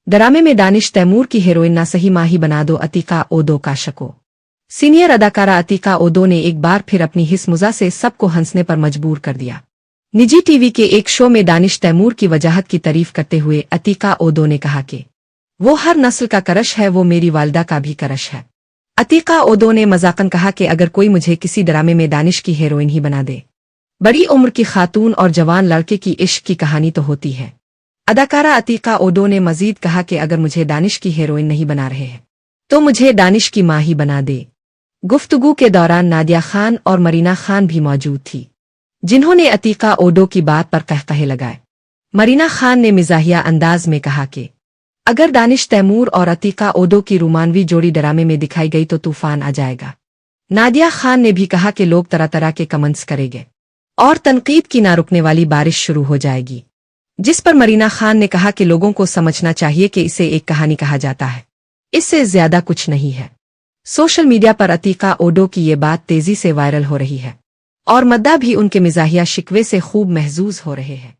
ड्रामे में दानिश तैमूर की हीरोइन ना सही माही बना दो अतीका ओदो का शको। सीनियर अदाकारा अतीका ओदो ने एक बार फिर अपनी हिस्मुजा से सबको हंसने पर मजबूर कर दिया। निजी टीवी के एक शो में दानिश तैमूर की वजाहत की तारीफ करते हुए अतीका ओदो ने कहा कि वो हर नस्ल का करश है, वो मेरी वालदा का भी करश है। अतीका ओदो ने मजाकन कहा कि अगर कोई मुझे किसी ड्रामे में दानिश की हीरोइन ही बना दे, बड़ी उम्र की खातून और जवान लड़के की इश्क की कहानी तो होती है। अदाकारा अतीका ओदो ने मजीद कहा कि अगर मुझे दानिश की हीरोइन नहीं बना रहे हैं तो मुझे दानिश की माँ ही बना दे। गुफ्तगू के दौरान नादिया खान और मरीना खान भी मौजूद थी, जिन्होंने अतीका ओदो की बात पर कहकहे लगाए। मरीना खान ने मिजाहिया अंदाज में कहा कि अगर दानिश तैमूर और अतीका ओदो की रोमानवी जोड़ी ड्रामे में दिखाई गई तो तूफान आ जाएगा। नादिया खान ने भी कहा कि लोग तरह तरह के कमेंट्स करेंगे और तनकीद की ना रुकने वाली बारिश शुरू हो जाएगी, जिस पर मरीना खान ने कहा कि लोगों को समझना चाहिए कि इसे एक कहानी कहा जाता है, इससे ज्यादा कुछ नहीं है। सोशल मीडिया पर अतीका ओदो की ये बात तेजी से वायरल हो रही है और मद्दा भी उनके मिजाहिया शिकवे से खूब महजूज हो रहे हैं।